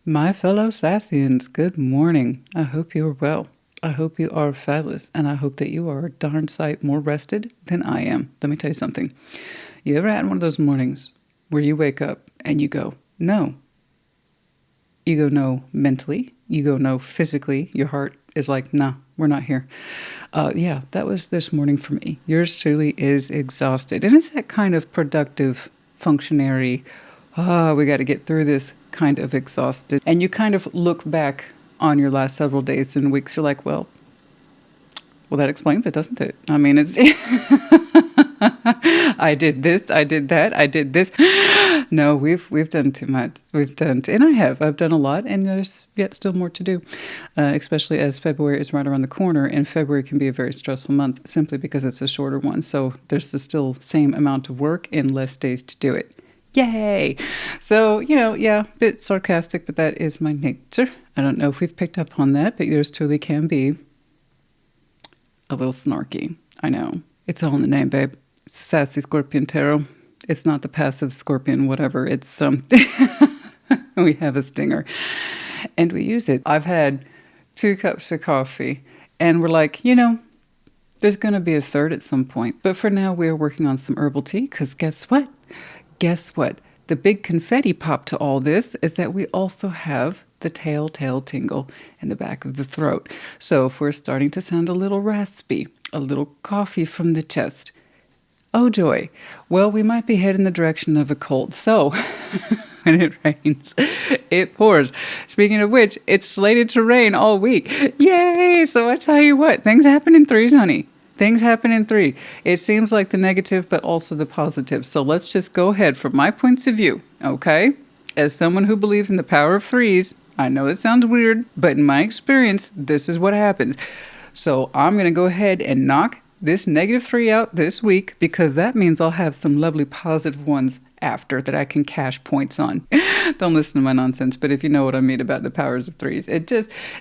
My fellow Sassians, good morning. I hope you are well. I hope you are fabulous, and I hope that you are a darn sight more rested than I am. Let me tell you something. You ever had one of those mornings where you wake up and you go, no? You go, no, mentally. You go, no, physically. Your heart is like, nah, we're not here. Yeah, that was this morning for me. Yours truly is exhausted. And it's that kind of productive, functionary, we got to get through this kind of exhausted. And you kind of look back on your last several days and weeks. You're like, well, that explains it, doesn't it? I mean, it's I did this, I did that, I did this. No, we've done too much. And I've done a lot, and there's yet still more to do, especially as February is right around the corner, and February can be a very stressful month simply because it's a shorter one. So there's the still same amount of work and less days to do it. Yay! So, yeah, a bit sarcastic, but that is my nature. I don't know if we've picked up on that, but yours truly can be a little snarky. I know. It's all in the name, babe. It's Sassy Scorpion Tarot. It's not the passive Scorpion, whatever. It's we have a stinger. And we use it. I've had 2 cups of coffee, and we're like, there's going to be a third at some point. But for now, we're working on some herbal tea, because guess what? The big confetti pop to all this is that we also have the telltale tingle in the back of the throat. So if we're starting to sound a little raspy, a little coughy from the chest, oh joy, well, we might be heading in the direction of a cold. So when it rains, it pours. Speaking of which, it's slated to rain all week. Yay! So I tell you what, things happen in threes, honey. Things happen in 3. It seems like the negative, but also the positive. So let's just go ahead from my points of view, okay? As someone who believes in the power of 3s, I know it sounds weird, but in my experience, this is what happens. So I'm going to go ahead and knock this -3 out this week, because that means I'll have some lovely positive ones after that I can cash points on. Don't listen to my nonsense, but if you know what I mean about the powers of 3s,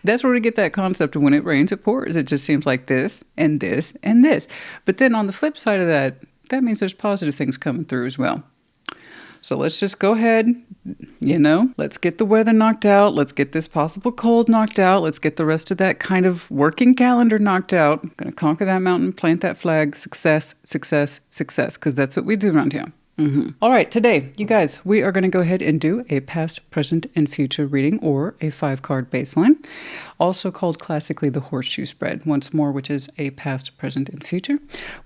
that's where we get that concept of when it rains, it pours. It just seems like this and this and this. But then on the flip side of that means there's positive things coming through as well. So let's just go ahead, let's get the weather knocked out. Let's get this possible cold knocked out. Let's get the rest of that kind of working calendar knocked out. I'm going to conquer that mountain, plant that flag, success, success, success, because that's what we do around here. All right, today, you guys, we are going to go ahead and do a past, present, and future reading, or a 5-card baseline, also called classically the horseshoe spread, once more, which is a past, present, and future.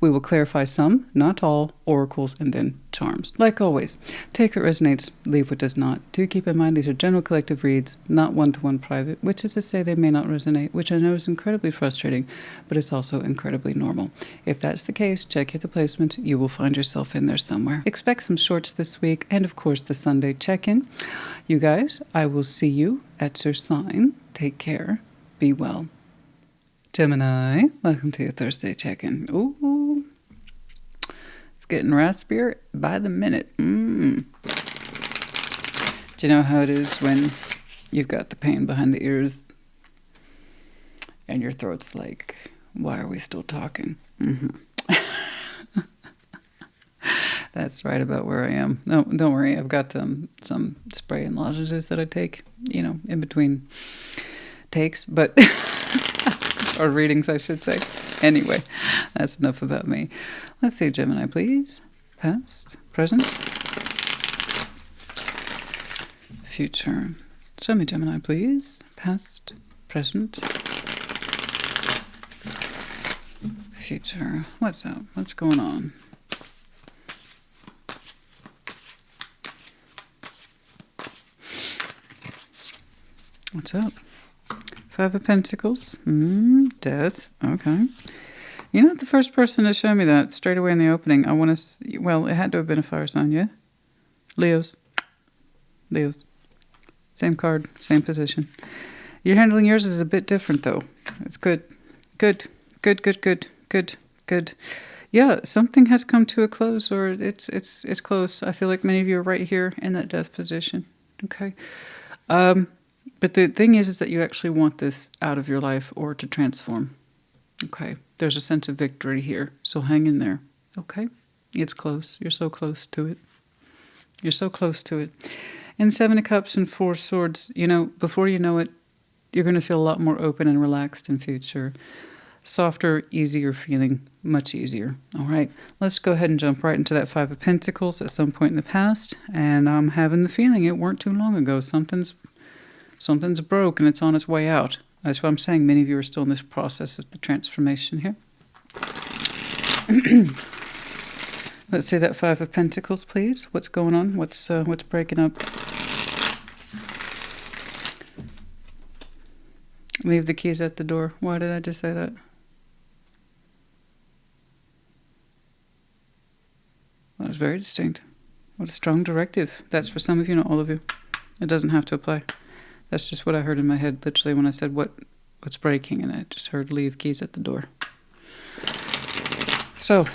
We will clarify some, not all, oracles, and then charms. Like always, take what resonates, leave what does not. Do keep in mind these are general collective reads, not one-to-one private, which is to say they may not resonate, which I know is incredibly frustrating, but it's also incredibly normal. If that's the case, check out the placements. You will find yourself in there somewhere. Expect some shorts this week, and of course the Sunday check-in. You guys, I will see you at your sign. Take care. Be well. Gemini, welcome to your Thursday check-in. Ooh, it's getting raspier by the minute. Do you know how it is when you've got the pain behind the ears and your throat's like, why are we still talking? That's right about where I am. No, don't worry. I've got some spray and lozenges that I take, in between takes, but or readings, I should say. Anyway, that's enough about me. Let's see, Gemini, please. Past, present, future. Show me, Gemini, please. Past, present, future. What's up? What's going on? What's up? 5 of Pentacles. Death. Okay. You're not the first person to show me that straight away in the opening. I want to... Well, it had to have been a fire sign, yeah? Leos. Same card, same position. You're handling yours is a bit different, though. It's good. Good. Yeah, something has come to a close, or it's close. I feel like many of you are right here in that death position. Okay. But the thing is that you actually want this out of your life or to transform. Okay. There's a sense of victory here. So hang in there. Okay. It's close. You're so close to it. And Seven of Cups and Four Swords, you know, before you know it, you're going to feel a lot more open and relaxed in future. Softer, easier feeling, much easier. All right, let's go ahead and jump right into that Five of Pentacles at some point in the past. And I'm having the feeling it weren't too long ago. Something's broke and it's on its way out. That's what I'm saying. Many of you are still in this process of the transformation here. Let's see that Five of Pentacles, please. What's going on? What's breaking up? Leave the keys at the door. Why did I just say that? That was very distinct. What a strong directive. That's for some of you, not all of you. It doesn't have to apply. That's just what I heard in my head, literally, when I said what's breaking, and I just heard leave keys at the door. So,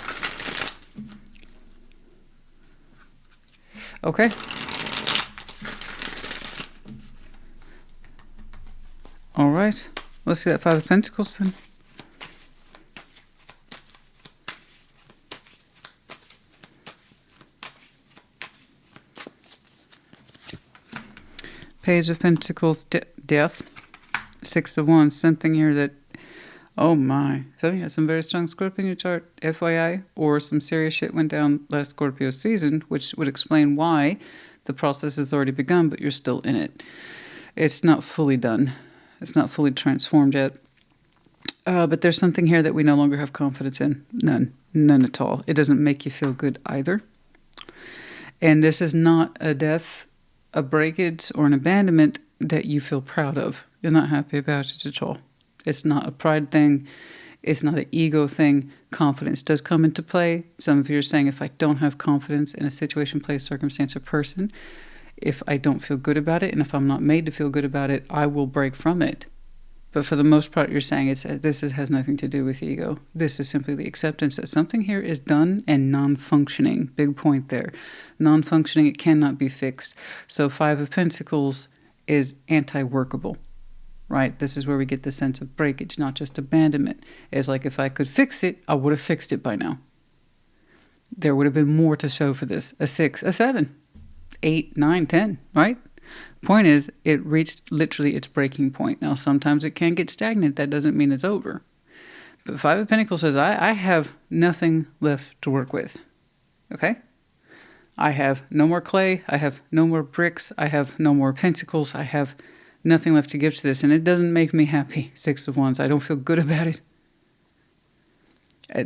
okay. All right. Let's see that Five of Pentacles then. Page of Pentacles, death. Six of Wands, something here that, oh my. So you have some very strong Scorpio in your chart, FYI, or some serious shit went down last Scorpio season, which would explain why the process has already begun, but you're still in it. It's not fully done. It's not fully transformed yet. But there's something here that we no longer have confidence in. None at all. It doesn't make you feel good either. And this is not a death, a breakage, or an abandonment that you feel proud of. You're not happy about it at all. It's not a pride thing. It's not an ego thing. Confidence does come into play. Some of you are saying, if I don't have confidence in a situation, place, circumstance, or person, if I don't feel good about it, and if I'm not made to feel good about it, I will break from it. But for the most part, you're saying this has nothing to do with ego. This is simply the acceptance that something here is done and non-functioning. Big point there. Non-functioning, it cannot be fixed. So Five of Pentacles is anti-workable, right? This is where we get the sense of breakage, not just abandonment. It's like, if I could fix it, I would have fixed it by now. There would have been more to show for this. A 6, a 7, 8, 9, 10, right? Point is, it reached literally its breaking point. Now, sometimes it can get stagnant. That doesn't mean it's over. But Five of Pentacles says, I have nothing left to work with. Okay? I have no more clay. I have no more bricks. I have no more pentacles. I have nothing left to give to this. And it doesn't make me happy. Six of Wands. I don't feel good about it.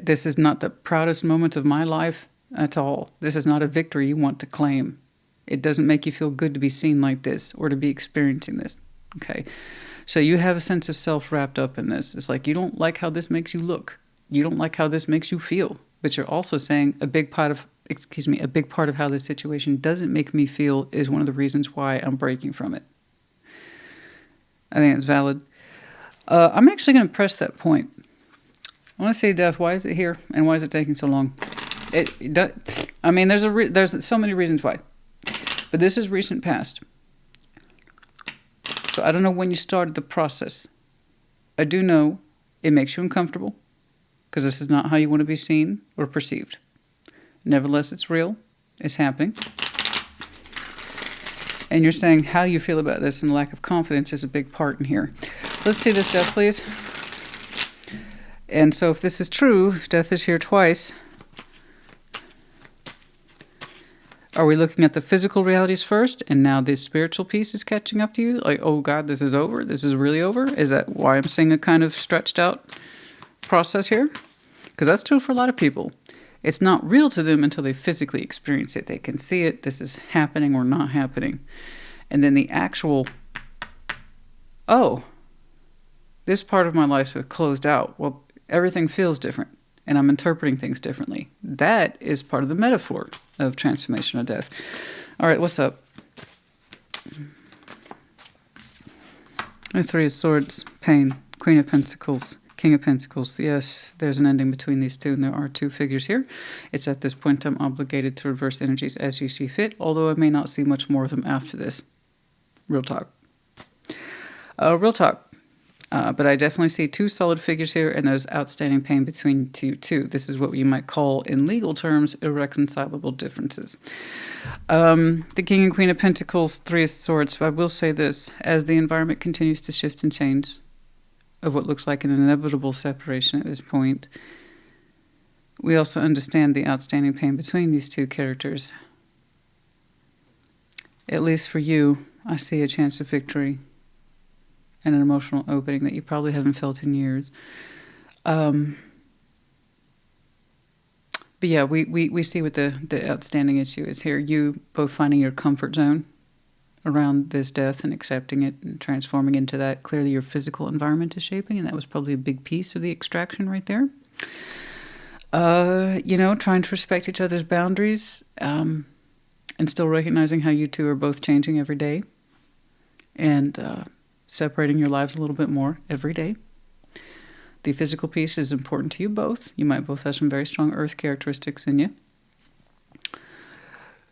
This is not the proudest moment of my life at all. This is not a victory you want to claim. It doesn't make you feel good to be seen like this or to be experiencing this, okay? So you have a sense of self wrapped up in this. It's like, you don't like how this makes you look. You don't like how this makes you feel. But you're also saying a big part of how this situation doesn't make me feel is one of the reasons why I'm breaking from it. I think it's valid. I'm actually going to press that point. I want to say, death, why is it here? And why is it taking so long? There's so many reasons why. But this is recent past. So I don't know when you started the process. I do know it makes you uncomfortable, because this is not how you want to be seen or perceived. Nevertheless, it's real. It's happening. And you're saying how you feel about this and lack of confidence is a big part in here. Let's see this, death, please. And so if this is true, if death is here twice, are we looking at the physical realities first, and now the spiritual piece is catching up to you? Like, oh God, this is over? This is really over? Is that why I'm seeing a kind of stretched out process here? Because that's true for a lot of people. It's not real to them until they physically experience it. They can see it. This is happening or not happening. And then the actual, oh, this part of my life is closed out. Well, everything feels different, and I'm interpreting things differently. That is part of the metaphor of transformation or death. All right, what's up? The Three of Swords, pain, Queen of Pentacles, King of Pentacles. Yes, there's an ending between these two, and there are two figures here. It's at this point I'm obligated to reverse energies as you see fit, although I may not see much more of them after this. Real talk. Real talk. But I definitely see two solid figures here, and there's outstanding pain between you two. This is what you might call, in legal terms, irreconcilable differences. The King and Queen of Pentacles, Three of Swords. I will say this, as the environment continues to shift and change of what looks like an inevitable separation at this point, we also understand the outstanding pain between these two characters. At least for you, I see a chance of victory and an emotional opening that you probably haven't felt in years. But yeah, we see what the outstanding issue is here. You both finding your comfort zone around this death and accepting it and transforming into that. Clearly your physical environment is shaping, and that was probably a big piece of the extraction right there. Trying to respect each other's boundaries, and still recognizing how you two are both changing every day, and separating your lives a little bit more every day. The physical piece is important to you both. You might both have some very strong earth characteristics in you.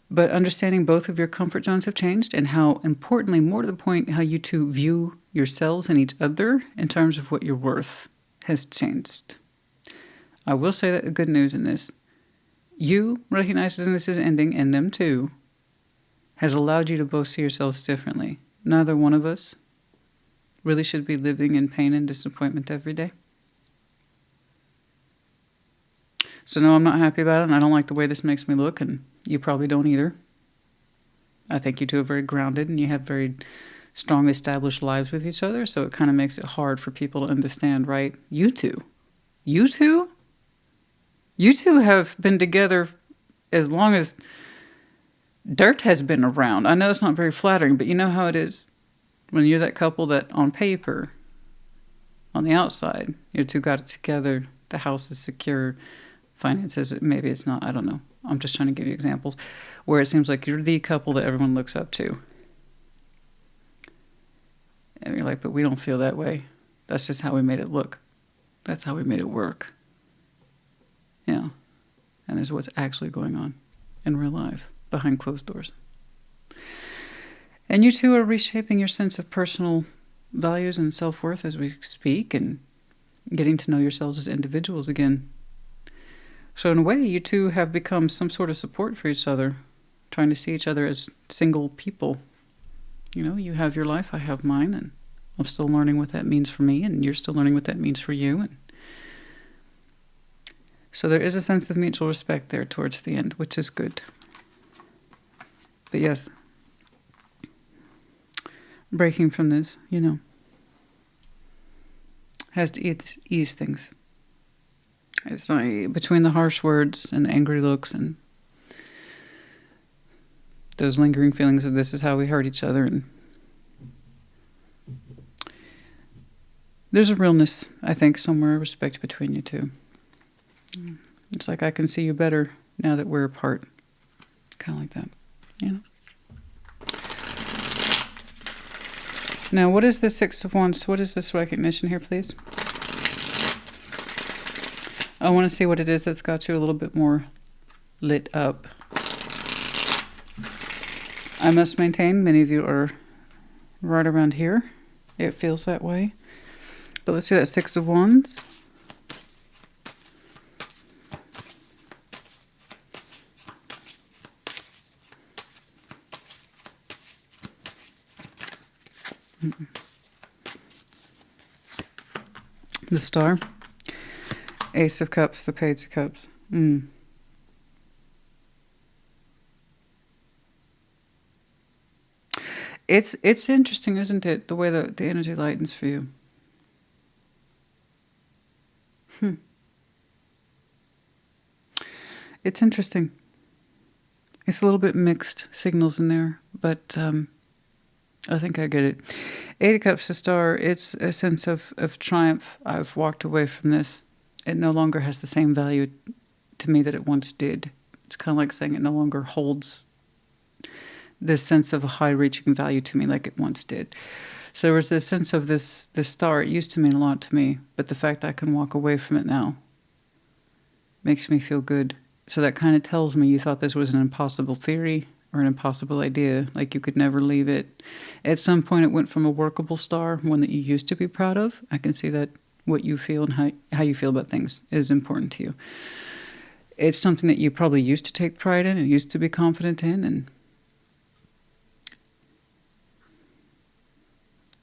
But understanding both of your comfort zones have changed, and how, importantly, more to the point, how you two view yourselves and each other in terms of what you're worth has changed. I will say that the good news in this, you recognizing this is ending, and them too, has allowed you to both see yourselves differently. Neither one of us really should be living in pain and disappointment every day. So no, I'm not happy about it, and I don't like the way this makes me look, and you probably don't either. I think you two are very grounded, and you have very strong established lives with each other, so it kind of makes it hard for people to understand, right? You two have been together as long as dirt has been around. I know it's not very flattering, but you know how it is when you're that couple that on paper, on the outside, you two got it together, the house is secure, finances, maybe it's not, I don't know. I'm just trying to give you examples where it seems like you're the couple that everyone looks up to. And you're like, but we don't feel that way. That's just how we made it look. That's how we made it work. Yeah. And there's what's actually going on in real life behind closed doors. And you two are reshaping your sense of personal values and self-worth as we speak, and getting to know yourselves as individuals again. So in a way, you two have become some sort of support for each other, trying to see each other as single people. You know, you have your life, I have mine, and I'm still learning what that means for me, and you're still learning what that means for you. And so there is a sense of mutual respect there towards the end, which is good. But yes, breaking from this, has to ease things. It's like between the harsh words and the angry looks and those lingering feelings of this is how we hurt each other, and there's a realness, I think, somewhere, respect between you two. It's like I can see you better now that we're apart. Kind of like that, Now, what is the Six of Wands? What is this recognition here, please? I want to see what it is that's got you a little bit more lit up. I must maintain, many of you are right around here. It feels that way. But let's see that Six of Wands. The Star. Ace of Cups, the Page of Cups. It's interesting, isn't it? The way the energy lightens for you. It's interesting. It's a little bit mixed signals in there, but I think I get it. Eight of Cups, the Star, it's a sense of triumph. I've walked away from this. It no longer has the same value to me that it once did. It's kind of like saying it no longer holds this sense of a high-reaching value to me like it once did. So there was this sense of this star. It used to mean a lot to me, but the fact I can walk away from it now makes me feel good. So that kind of tells me you thought this was an impossible theory, or an impossible idea, like you could never leave it. At some point, it went from a workable star, one that you used to be proud of. I can see that what you feel and how you feel about things is important to you. It's something that you probably used to take pride in and used to be confident in, and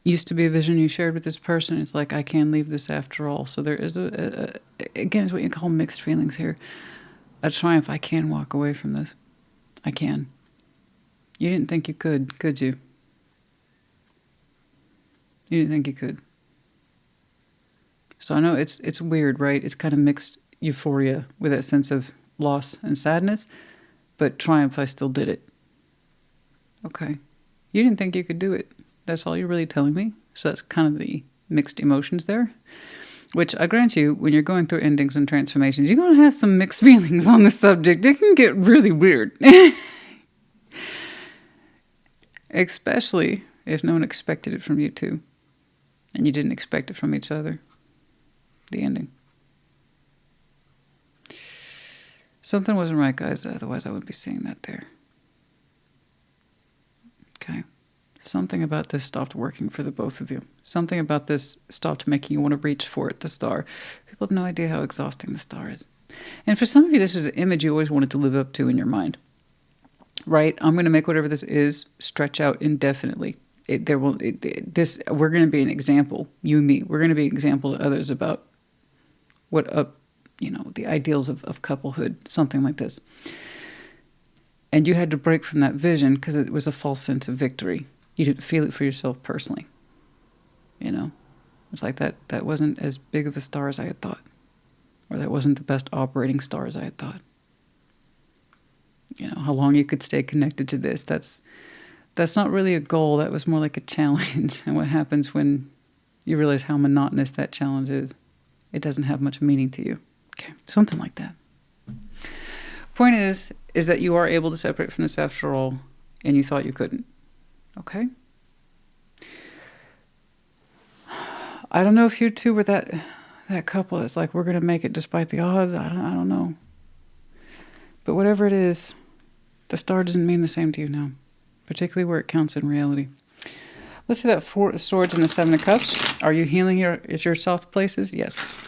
used to be a vision you shared with this person. It's like, I can leave this after all. So there is again, it's what you call mixed feelings here. A triumph. I can walk away from this. I can. You didn't think you could you? You didn't think you could. So I know it's weird, right? It's kind of mixed euphoria with that sense of loss and sadness, but triumph, I still did it. Okay. You didn't think you could do it. That's all you're really telling me. So that's kind of the mixed emotions there, which I grant you, when you're going through endings and transformations, you're going to have some mixed feelings on the subject. It can get really weird. Especially if no one expected it from you too, and you didn't expect it from each other. The ending. Something wasn't right, guys. Otherwise, I wouldn't be seeing that there. Okay. Something about this stopped working for the both of you. Something about this stopped making you want to reach for it, the star. People have no idea how exhausting the star is. And for some of you, this is an image you always wanted to live up to in your mind. Right? I'm going to make whatever this is stretch out indefinitely. We're going to be an example, you and me. We're going to be an example to others about the ideals of couplehood, something like this. And you had to break from that vision because it was a false sense of victory. You didn't feel it for yourself personally. It's like that wasn't as big of a star as I had thought. Or that wasn't the best operating star as I had thought. How long you could stay connected to this. That's not really a goal. That was more like a challenge. And what happens when you realize how monotonous that challenge is? It doesn't have much meaning to you. Okay, something like that. Point is that you are able to separate from this after all, and you thought you couldn't. Okay? I don't know if you two were that couple that's like, we're going to make it despite the odds. I don't know. But whatever it is, the star doesn't mean the same to you now, particularly where it counts in reality. Let's see that 4 of Swords and the 7 of Cups. Are you healing your soft places? Yes.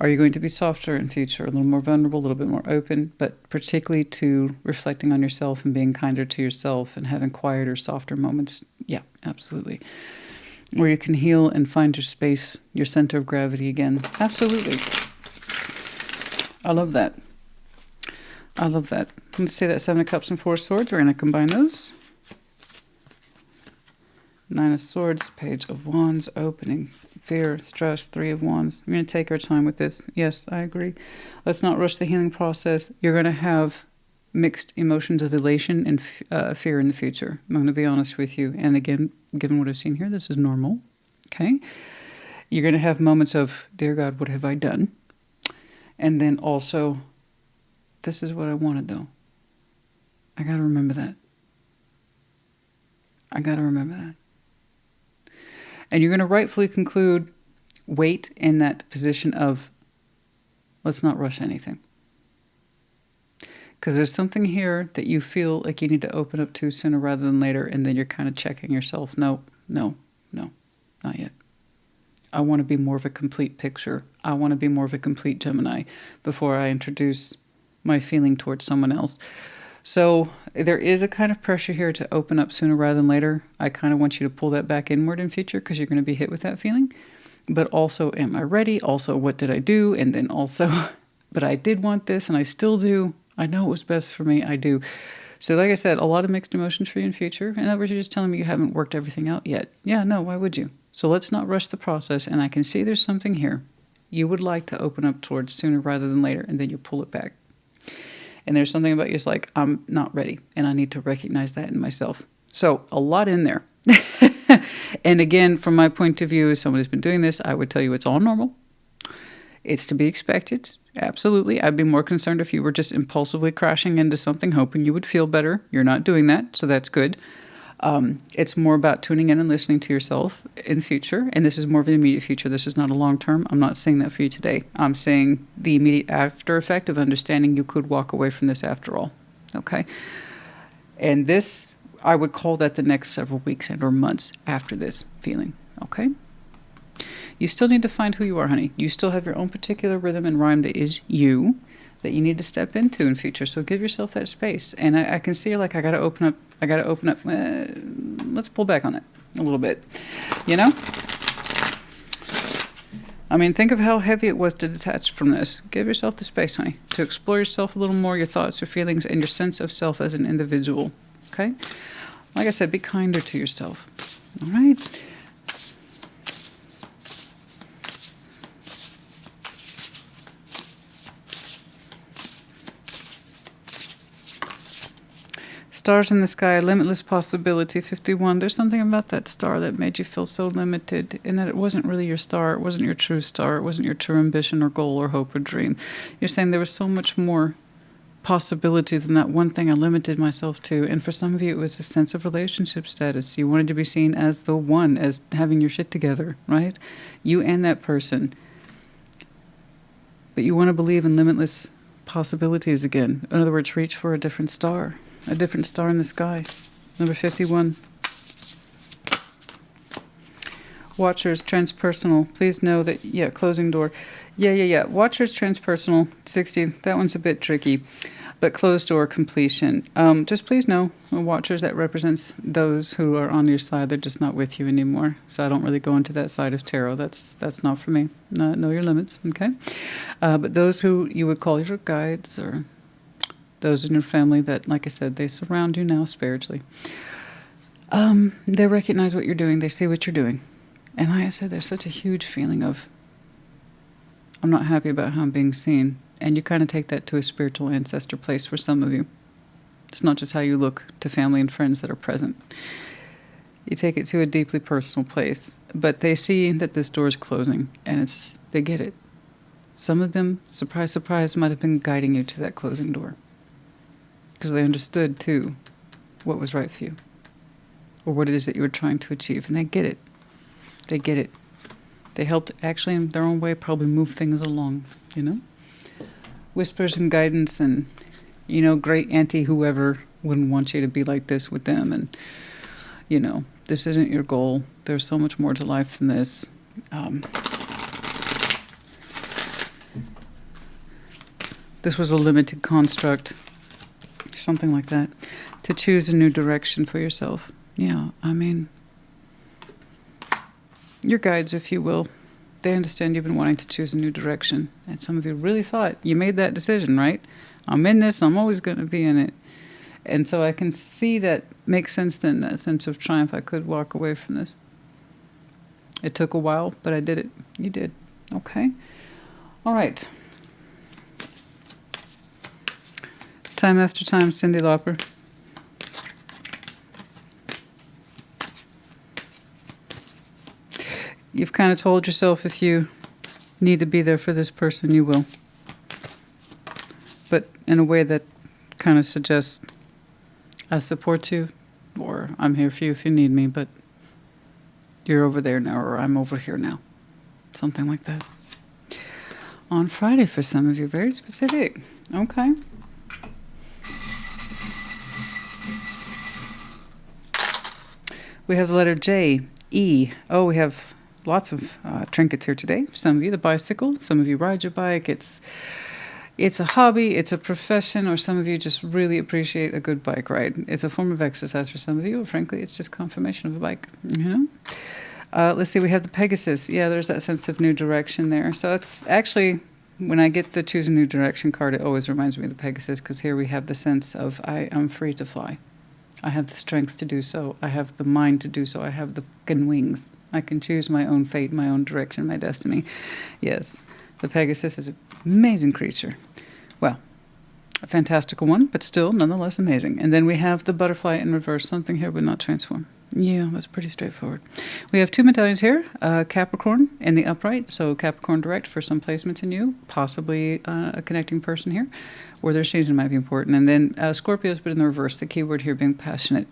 Are you going to be softer in future, a little more vulnerable, a little bit more open, but particularly to reflecting on yourself and being kinder to yourself and having quieter, softer moments? Yeah, absolutely. Where you can heal and find your space, your center of gravity again. Absolutely. I love that. I love that. Let's see that 7 of Cups and 4 of Swords. We're going to combine those. 9 of Swords, Page of Wands, opening, fear, stress, 3 of Wands. We're going to take our time with this. Yes, I agree. Let's not rush the healing process. You're going to have mixed emotions of elation and fear in the future. I'm going to be honest with you. And again, given what I've seen here, this is normal. Okay? You're going to have moments of, dear God, what have I done? And then also, this is what I wanted, though. I got to remember that. I got to remember that. And you're going to rightfully conclude, wait in that position of, let's not rush anything. Because there's something here that you feel like you need to open up to sooner rather than later, and then you're kind of checking yourself. No, not yet. I want to be more of a complete picture. I want to be more of a complete Gemini before I introduce my feeling towards someone else. So there is a kind of pressure here to open up sooner rather than later. I kind of want you to pull that back inward in future because you're going to be hit with that feeling. But also, am I ready? Also, what did I do? And then also, but I did want this and I still do. I know it was best for me. I do. So like I said, a lot of mixed emotions for you in future. In other words, you're just telling me you haven't worked everything out yet. Yeah, no, why would you? So let's not rush the process. And I can see there's something here you would like to open up towards sooner rather than later, and then you pull it back. And there's something about you that's like, I'm not ready, and I need to recognize that in myself. So a lot in there. And again, from my point of view, as someone who's been doing this, I would tell you it's all normal. It's to be expected. Absolutely. I'd be more concerned if you were just impulsively crashing into something, hoping you would feel better. You're not doing that, so that's good. It's more about tuning in and listening to yourself in future, and this is more of an immediate future. This is not a long term. I'm not saying that for you today. I'm saying the immediate after effect of understanding you could walk away from this after all. Okay? And this, I would call that the next several weeks and or months after this feeling, okay? You still need to find who you are, honey. You still have your own particular rhythm and rhyme that is you, that you need to step into in future. So give yourself that space. And I can see like, I got to open up. Let's pull back on it a little bit, you know? I mean, think of how heavy it was to detach from this. Give yourself the space, honey, to explore yourself a little more, your thoughts, your feelings, and your sense of self as an individual, okay? Like I said, be kinder to yourself, all right? Stars in the sky, limitless possibility, 51. There's something about that star that made you feel so limited, in that it wasn't really your star. It wasn't your true star. It wasn't your true ambition or goal or hope or dream. You're saying there was so much more possibility than that one thing I limited myself to. And for some of you, it was a sense of relationship status. You wanted to be seen as the one, as having your shit together, right? You and that person. But you want to believe in limitless possibilities again. In other words, reach for a different star. A different star in the sky. Number 51. Watchers, transpersonal. Please know that, yeah, closing door. Yeah. Watchers, transpersonal, 60. That one's a bit tricky. But closed door, completion. Just please know, watchers, that represents those who are on your side. They're just not with you anymore. So I don't really go into that side of tarot. That's not for me. Know your limits, okay? But those who you would call your guides, or those in your family that, like I said, they surround you now spiritually. They recognize what you're doing. They see what you're doing. And like I said, there's such a huge feeling of, I'm not happy about how I'm being seen. And you kind of take that to a spiritual ancestor place for some of you. It's not just how you look to family and friends that are present. You take it to a deeply personal place. But they see that this door is closing, and they get it. Some of them, surprise, surprise, might have been guiding you to that closing door. Because they understood, too, what was right for you. Or what it is that you were trying to achieve. And they get it. They get it. They helped, actually, in their own way, probably move things along, you know? Whispers and guidance and, you know, great auntie whoever wouldn't want you to be like this with them. And, you know, this isn't your goal. There's so much more to life than this. This was a limited construct. Something like that. To choose a new direction for yourself. Yeah, I mean, your guides, if you will, they understand you've been wanting to choose a new direction. And some of you really thought you made that decision, right? I'm in this, I'm always going to be in it. And so I can see that makes sense then, that sense of triumph. I could walk away from this. It took a while, but I did it. You did. Okay. All right. Time after time, Cyndi Lauper. You've kind of told yourself if you need to be there for this person, you will. But in a way that kind of suggests, I support you, or I'm here for you if you need me, but you're over there now, or I'm over here now. Something like that. On Friday for some of you, very specific. Okay. We have the letter J, E. Oh, we have lots of trinkets here today. For some of you, the bicycle. Some of you ride your bike. It's a hobby. It's a profession. Or some of you just really appreciate a good bike ride. It's a form of exercise for some of you. Or frankly, it's just confirmation of a bike. You know. Let's see. We have the Pegasus. Yeah, there's that sense of new direction there. So it's actually, when I get the choose a new direction card, it always reminds me of the Pegasus, because here we have the sense of I am free to fly. I have the strength to do so. I have the mind to do so. I have the fucking wings. I can choose my own fate, my own direction, my destiny. Yes, the Pegasus is an amazing creature. Well, a fantastical one, but still nonetheless amazing. And then we have the butterfly in reverse. Something here would not transform. Yeah, that's pretty straightforward. We have two medallions here, Capricorn in the upright, so Capricorn direct for some placements in you, possibly a connecting person here, or their season might be important. And then Scorpios, but in the reverse, the key word here being passionate.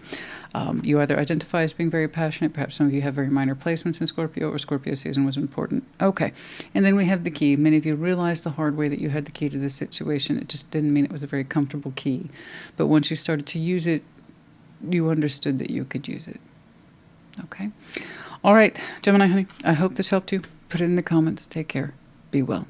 You either identify as being very passionate, perhaps some of you have very minor placements in Scorpio, or Scorpio season was important. Okay, and then we have the key. Many of you realized the hard way that you had the key to this situation. It just didn't mean it was a very comfortable key. But once you started to use it, you understood that you could use it. Okay. All right, Gemini honey, I hope this helped you. Put it in the comments. Take care. Be well.